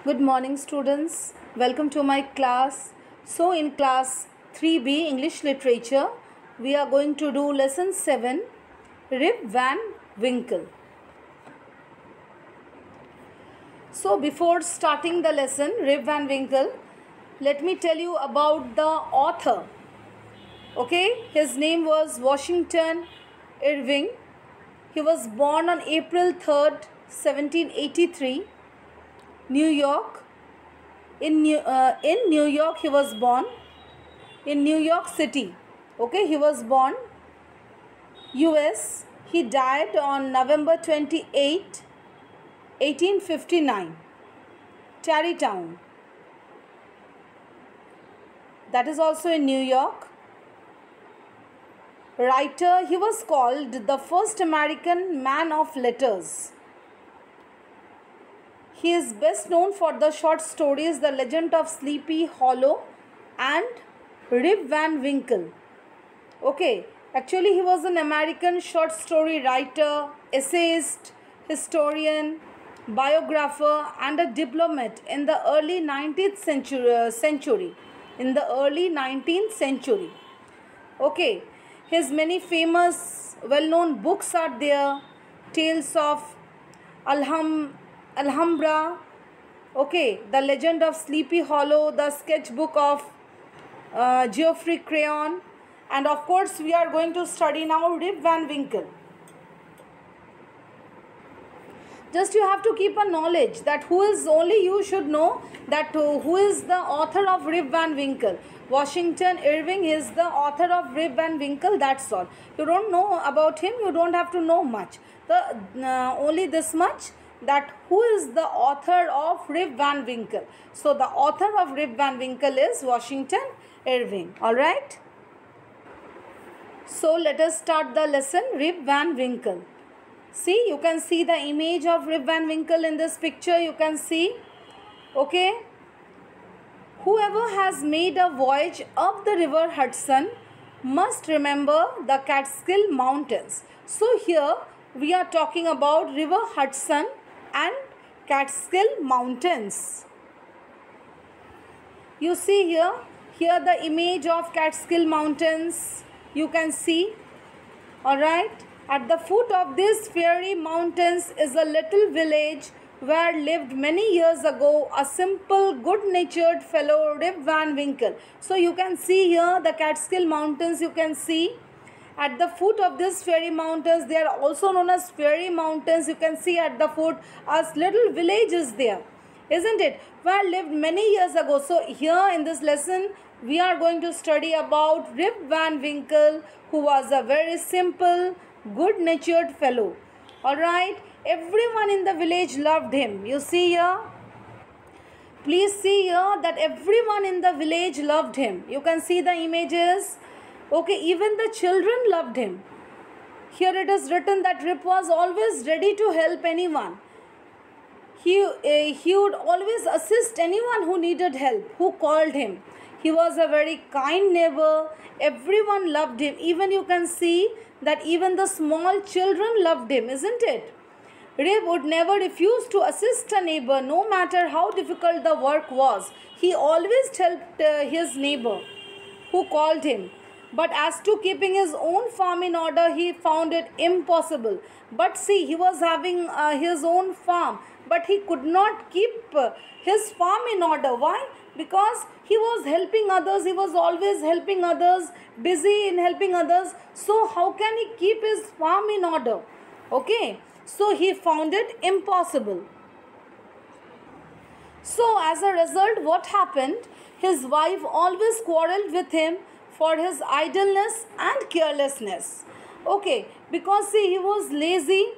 Good morning students. Welcome to my class. So in class 3B English Literature, we are going to do lesson 7, Rip Van Winkle. So before starting the lesson, Rip Van Winkle, let me tell you about the author. Okay, his name was Washington Irving. He was born on April 3rd, 1783. New York. In New York he was born. In New York City. Okay, he was born. US. He died on November 28, 1859. Tarrytown. That is also in New York. Writer. He was called the first American man of letters. He is best known for the short stories The Legend of Sleepy Hollow and Rip Van Winkle. Okay, actually he was an American short story writer, essayist, historian, biographer and a diplomat in the early 19th century. In the early 19th century. Okay, his many famous well-known books are there. Tales of Alhambra, okay, The Legend of Sleepy Hollow, the sketchbook of Geoffrey Crayon, and of course we are going to study now Rip Van Winkle. Just you have to keep a knowledge that only you should know that who is the author of Rip Van Winkle. Washington Irving is the author of Rip Van Winkle, that's all. You don't know about him, you don't have to know much. Only this much, that who is the author of Rip Van Winkle. So the author of Rip Van Winkle is Washington Irving. Alright. So let us start the lesson. Rip Van Winkle. See, you can see the image of Rip Van Winkle in this picture. You can see. Okay. Whoever has made a voyage up the river Hudson must remember the Catskill Mountains. So here we are talking about River Hudson and Catskill Mountains. You see here the image of Catskill Mountains. You can see. Alright. At the foot of these fairy mountains is a little village where lived many years ago a simple, good-natured fellow, Rip Van Winkle. So you can see here the Catskill Mountains. You can see at the foot of these fairy mountains, they are also known as fairy mountains. You can see at the foot a little village is there, isn't it? Where lived many years ago. So here in this lesson, we are going to study about Rip Van Winkle, who was a very simple, good-natured fellow. Alright, everyone in the village loved him. You see here. Please see here that everyone in the village loved him. You can see the images. Okay, even the children loved him. Here it is written that Rip was always ready to help anyone. He would always assist anyone who needed help, who called him. He was a very kind neighbor. Everyone loved him. Even you can see that even the small children loved him, isn't it? Rip would never refuse to assist a neighbor, no matter how difficult the work was. He always helped his neighbor who called him. But as to keeping his own farm in order, he found it impossible. But see, he was having his own farm, but he could not keep his farm in order. Why? Because he was helping others. He was always helping others, busy in helping others. So how can he keep his farm in order? Okay. So he found it impossible. So as a result, what happened? His wife always quarreled with him for his idleness and carelessness. Okay, because see, he was lazy,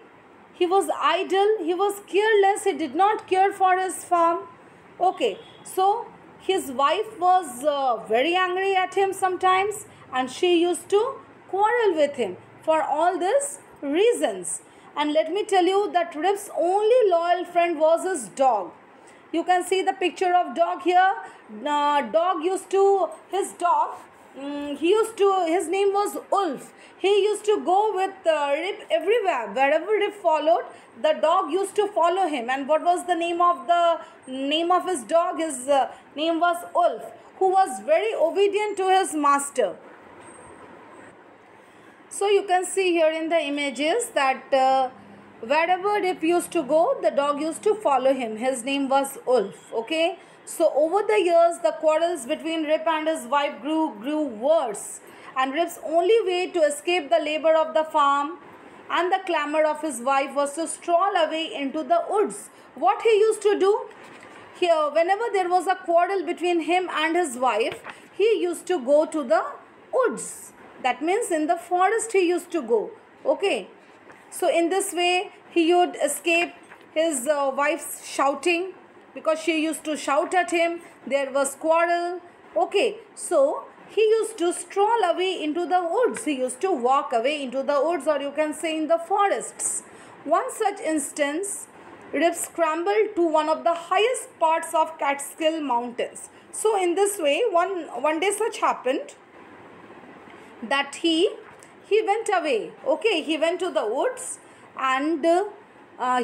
he was idle, he was careless, he did not care for his farm. Okay, so his wife was very angry at him sometimes, and she used to quarrel with him for all these reasons. And let me tell you that Rip's only loyal friend was his dog. You can see the picture of dog here. His dog his name was Ulf. He used to go with Rip everywhere. Wherever Rip followed, the dog used to follow him. And what was the name of his dog? His name was Ulf, who was very obedient to his master. So you can see here in the images that wherever Rip used to go, the dog used to follow him. His name was Ulf. Okay. So over the years, the quarrels between Rip and his wife grew worse. And Rip's only way to escape the labor of the farm and the clamor of his wife was to stroll away into the woods. What he used to do? Here, whenever there was a quarrel between him and his wife, he used to go to the woods. That means in the forest he used to go. Okay. So in this way, he would escape his wife's shouting, because she used to shout at him. There was quarrel. Okay. So he used to stroll away into the woods. He used to walk away into the woods, or you can say in the forests. One such instance, Rip scrambled to one of the highest parts of Catskill Mountains. So in this way, one day such happened that he went away. Okay, he went to the woods, and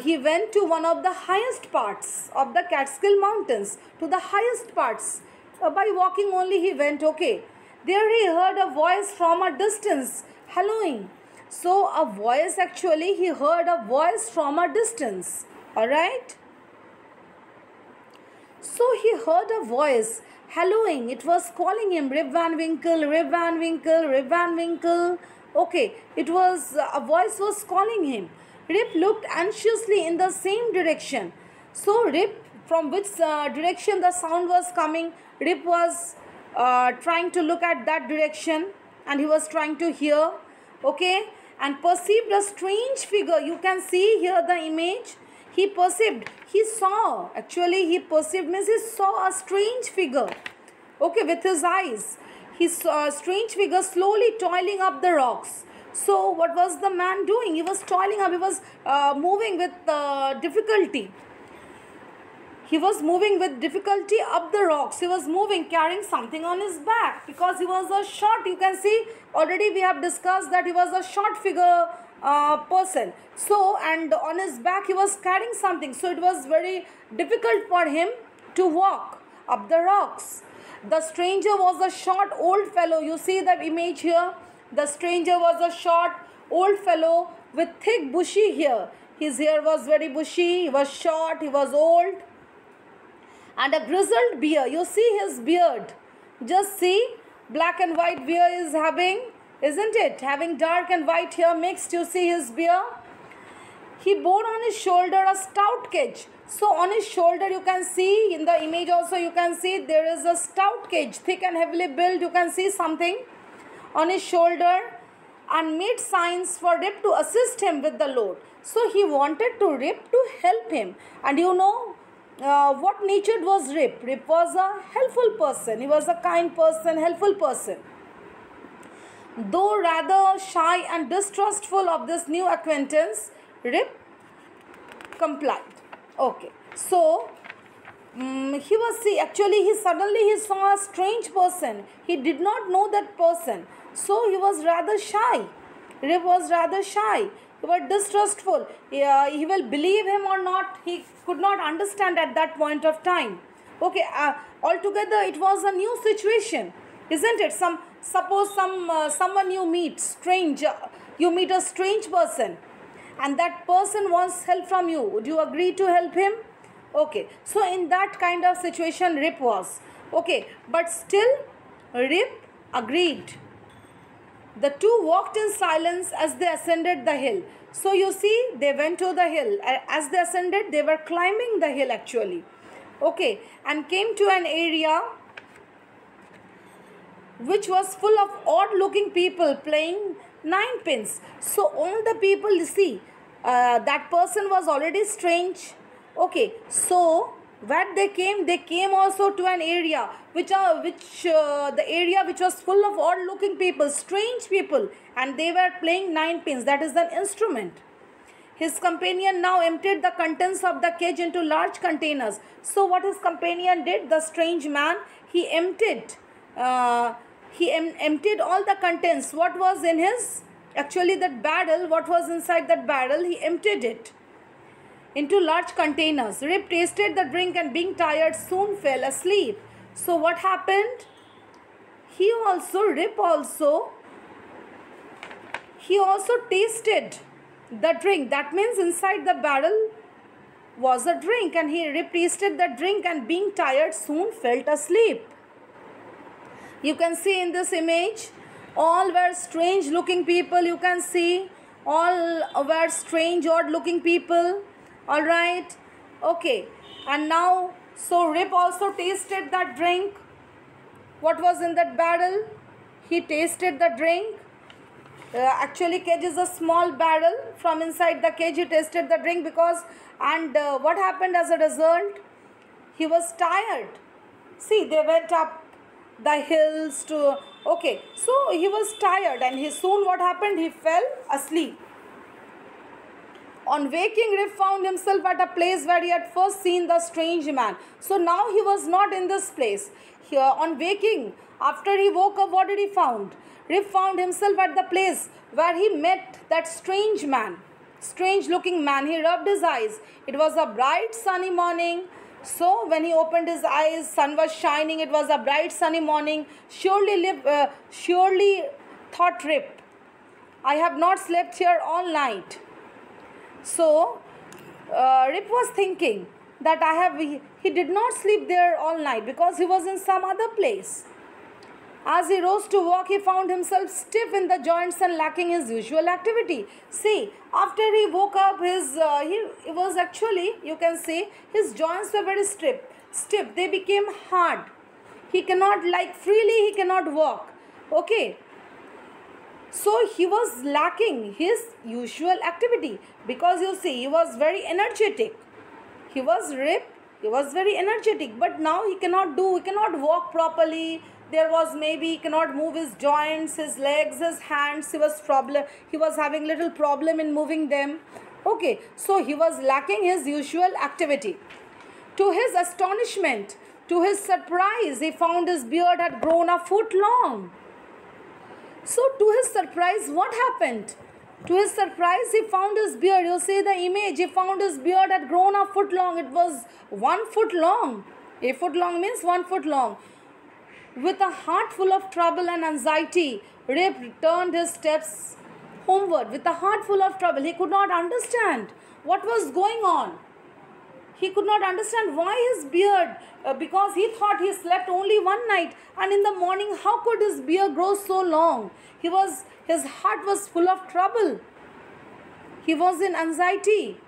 he went to one of the highest parts of the Catskill Mountains, to the highest parts. By walking only he went. Okay, there he heard a voice from a distance hallooing. So a voice, actually he heard a voice from a distance. Alright. So he heard a voice hallooing. It was calling him, Rip Van Winkle, Rip Van Winkle, Rip Van Winkle. Okay, it was, a voice was calling him. Rip looked anxiously in the same direction. So Rip, from which direction the sound was coming, Rip was trying to look at that direction, and he was trying to hear. Okay, and perceived a strange figure. You can see here the image. He perceived, he saw, actually he perceived means he saw a strange figure. Okay, with his eyes. He saw a strange figure slowly toiling up the rocks. So what was the man doing? He was toiling up. He was moving with difficulty. He was moving with difficulty up the rocks. He was moving, carrying something on his back, because he was a short. You can see, already we have discussed that he was a short figure person. So, and on his back he was carrying something. So it was very difficult for him to walk up the rocks. The stranger was a short old fellow. You see that image here. The stranger was a short old fellow with thick bushy hair. His hair was very bushy. He was short. He was old. And a grizzled beard. You see his beard. Just see, black and white beard is having, isn't it? Having dark and white hair mixed. You see his beard. He bore on his shoulder a stout cage. So on his shoulder, you can see in the image also, you can see there is a stout cage, thick and heavily built. You can see something on his shoulder, and made signs for Rip to assist him with the load. So he wanted to Rip to help him. And you know what nature was Rip? Rip was a helpful person. He was a kind person, helpful person. Though rather shy and distrustful of this new acquaintance, Rip complied. Okay, so he was, actually he saw a strange person. He did not know that person. So he was rather shy. Rip was rather shy. He was distrustful. He will believe him or not, he could not understand at that point of time. Okay, altogether it was a new situation, isn't it? Suppose someone you meet, you meet a strange person, and that person wants help from you. Would you agree to help him? Okay, so in that kind of situation Rip was. Okay, but still Rip agreed. The two walked in silence as they ascended the hill. So you see, they went to the hill. As they ascended, they were climbing the hill actually. Okay, and came to an area which was full of odd looking people playing ninepins. So all the people, you see, that person was already strange. Okay, so where they came also to an area which was full of odd looking people, strange people, and they were playing ninepins, that is an instrument. His companion now emptied the contents of the cage into large containers. So what his companion did, the strange man, he emptied he emptied all the contents. What was in his, actually that barrel, what was inside that barrel, he emptied it into large containers. Rip tasted the drink and being tired soon fell asleep. So what happened? Rip also tasted the drink. That means inside the barrel was a drink, and Rip tasted the drink and being tired soon felt asleep. You can see in this image, all were strange looking people. You can see all were strange, odd looking people. Alright, okay, and now, so Rip also tasted that drink. What was in that barrel? He tasted the drink. Actually, cage is a small barrel. From inside the cage, he tasted the drink because, and what happened as a result? He was tired. See, they went up the hills to, okay, so he was tired, and what happened? He fell asleep. On waking, Rip found himself at a place where he had first seen the strange man. So now he was not in this place. Here, on waking, after he woke up, what did he found? Rip found himself at the place where he met that strange man, strange looking man. He rubbed his eyes. It was a bright sunny morning. So when he opened his eyes, sun was shining. It was a bright sunny morning. Surely thought Rip, I have not slept here all night. So Rip was thinking that he did not sleep there all night because he was in some other place. As he rose to walk, he found himself stiff in the joints and lacking his usual activity. See, after he woke up, he was actually, you can see, his joints were very stiff. They became hard. He cannot, freely he cannot walk. Okay. So he was lacking his usual activity because you see, he was very energetic. He was Rip. He was very energetic, but now he cannot walk properly. There was maybe he cannot move his joints, his legs, his hands. He was having little problem in moving them. Okay, so he was lacking his usual activity. To his astonishment, to his surprise, he found his beard had grown a foot long. So to his surprise, what happened? To his surprise, he found his beard. You see the image. He found his beard had grown a foot long. It was 1 foot long. A foot long means 1 foot long. With a heart full of trouble and anxiety, Rip turned his steps homeward. With a heart full of trouble, he could not understand what was going on. He could not understand why his beard, because he thought he slept only one night, and in the morning, how could his beard grow so long? His heart was full of trouble. He was in anxiety.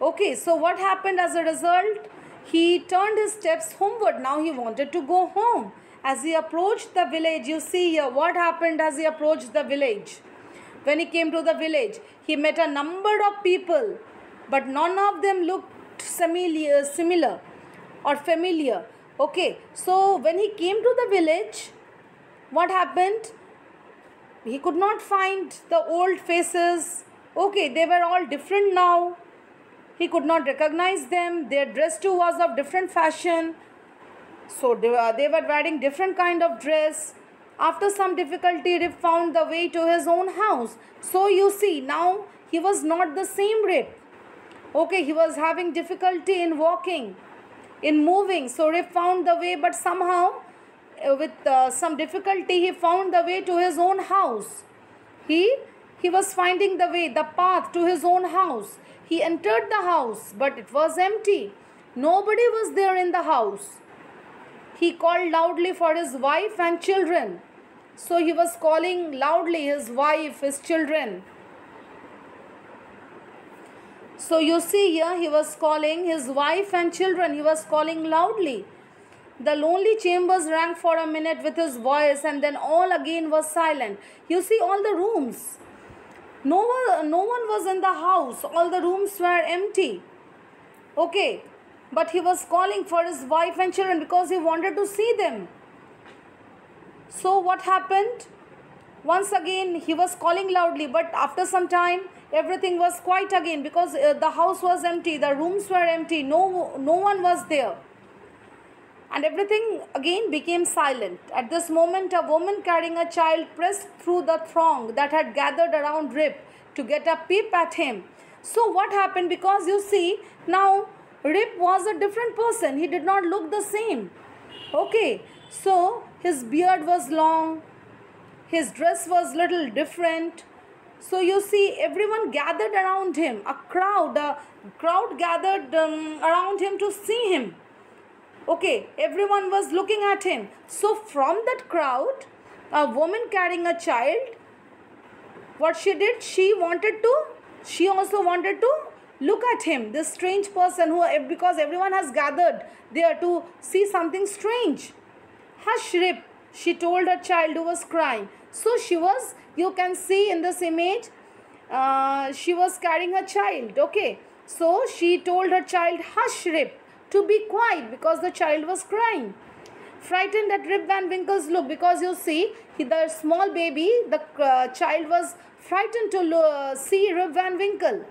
Okay, so what happened as a result? He turned his steps homeward. Now he wanted to go home. As he approached the village, you see here what happened as he approached the village. When he came to the village, he met a number of people, but none of them looked similar or familiar. Okay, so when he came to the village, what happened? He could not find the old faces. Okay, they were all different now. He could not recognize them. Their dress too was of different fashion. So they were wearing different kind of dress. After some difficulty, Rip found the way to his own house. So you see, now he was not the same Rip. Okay, he was having difficulty in walking, in moving. So Rip found the way, but somehow with some difficulty, he found the way to his own house. He was finding the way, the path to his own house. He entered the house, but it was empty. Nobody was there in the house. He called loudly for his wife and children. So he was calling loudly his wife, his children. So you see here, he was calling his wife and children. He was calling loudly. The lonely chambers rang for a minute with his voice, and then all again was silent. You see all the rooms. No one was in the house. All the rooms were empty. Okay. But he was calling for his wife and children because he wanted to see them. So what happened? Once again, he was calling loudly. But after some time, everything was quiet again because the house was empty. The rooms were empty. No one was there. and everything again became silent. At this moment, a woman carrying a child pressed through the throng that had gathered around Rip to get a peep at him. So what happened? Because you see, now Rip was a different person. He did not look the same. Okay, so his beard was long, his dress was little different. So you see, everyone gathered around him. A crowd gathered around him to see him. Okay, everyone was looking at him. So from that crowd, a woman carrying a child, what she did, she also wanted to look at him, this strange person, because everyone has gathered there to see something strange. Hush, Rip, she told her child who was crying. So you can see in this image, she was carrying a child. Okay, so she told her child, hush, Rip, to be quiet, because the child was crying. Frightened at Rip Van Winkle's look, because you see, the small baby, the child was frightened to see Rip Van Winkle.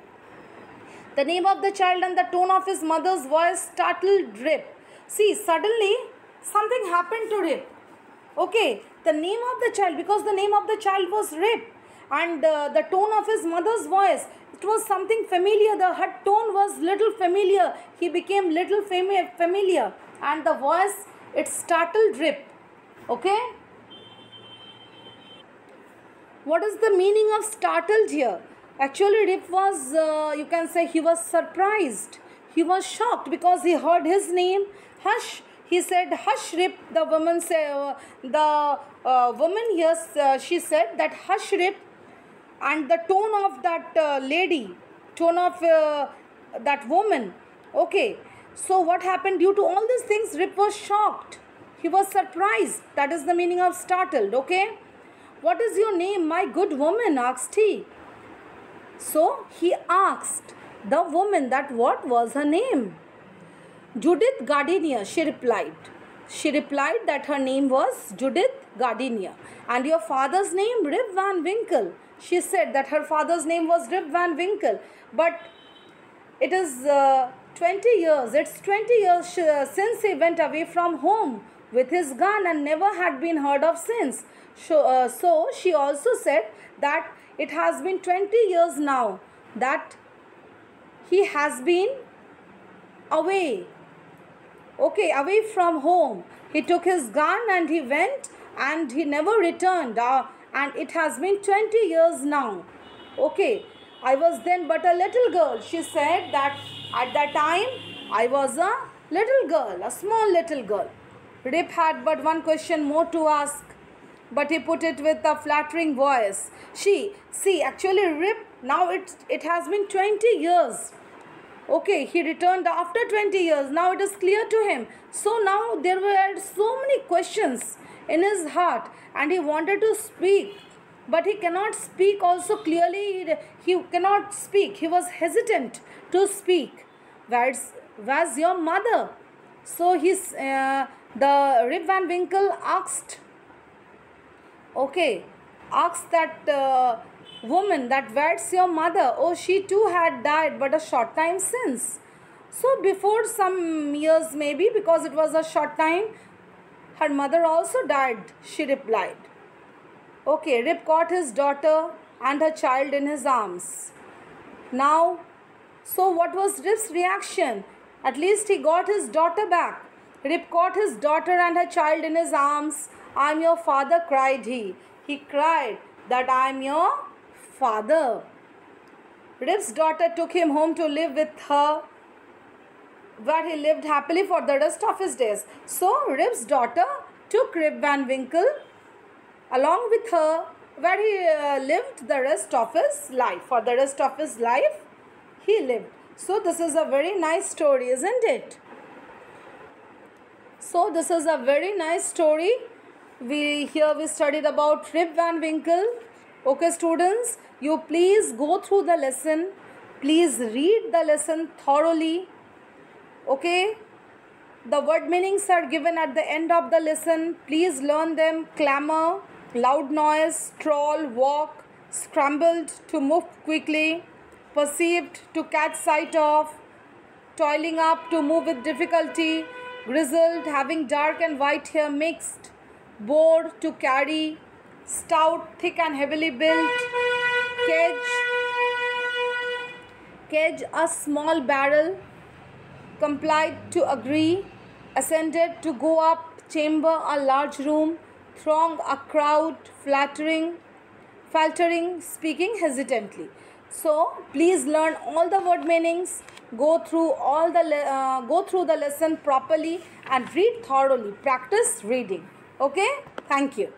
The name of the child and the tone of his mother's voice startled Rip. See, suddenly something happened to Rip. Okay, the name of the child, because the name of the child was Rip, and the tone of his mother's voice, it was something familiar. Her tone was little familiar. He became little familiar, and the voice, it startled Rip. Okay, what is the meaning of startled here? Actually, Rip was, you can say, he was surprised. He was shocked because he heard his name. Hush, he said, hush, Rip. The woman said, woman here, she said that hush, Rip. And the tone of that lady, tone of that woman. Okay, so what happened? Due to all these things, Rip was shocked. He was surprised. That is the meaning of startled. Okay, what is your name, my good woman? Asked he. So he asked the woman that what was her name. Judith Gardenia, she replied. She replied that her name was Judith Gardenia. And your father's name, Rip Van Winkle. She said that her father's name was Rip Van Winkle. But it is 20 years. It's 20 years since he went away from home with his gun and never had been heard of since. So she also said that it has been 20 years now that he has been away. Okay, away from home. He took his gun and he went and he never returned. And it has been 20 years now. Okay, I was then but a little girl. She said that at that time I was a little girl, a small little girl. Rip had but one question more to ask, but he put it with a flattering voice. Actually Rip, now it has been 20 years. Okay, he returned after 20 years. Now it is clear to him. So now there were so many questions in his heart and he wanted to speak. But he cannot speak also clearly. He cannot speak. He was hesitant to speak. Where's your mother? So the Rip Van Winkle asked that woman that where's your mother? Oh, she too had died but a short time since. So before some years maybe, because it was a short time, her mother also died, she replied. Okay, Rip caught his daughter and her child in his arms. Now, so what was Rip's reaction? At least he got his daughter back. Rip caught his daughter and her child in his arms. I'm your father, cried he. He cried that I'm your father. Rip's daughter took him home to live with her, where he lived happily for the rest of his days. So Rip's daughter took Rip Van Winkle along with her, where he lived the rest of his life. For the rest of his life, he lived. So this is a very nice story, isn't it? So this is a very nice story. We studied about Rip Van Winkle. Okay, students, you please go through the lesson. Please read the lesson thoroughly. Okay, the word meanings are given at the end of the lesson. Please learn them. Clamor, loud noise, stroll, walk, scrambled to move quickly, perceived to catch sight of, toiling up to move with difficulty, grizzled, having dark and white hair mixed, bored to carry, stout, thick and heavily built, cage a small barrel, complied to agree, ascended to go up, chamber a large room, throng a crowd, faltering, speaking hesitantly. So please learn all the word meanings, go through the lesson properly and read thoroughly. Practice reading. Okay? Thank you.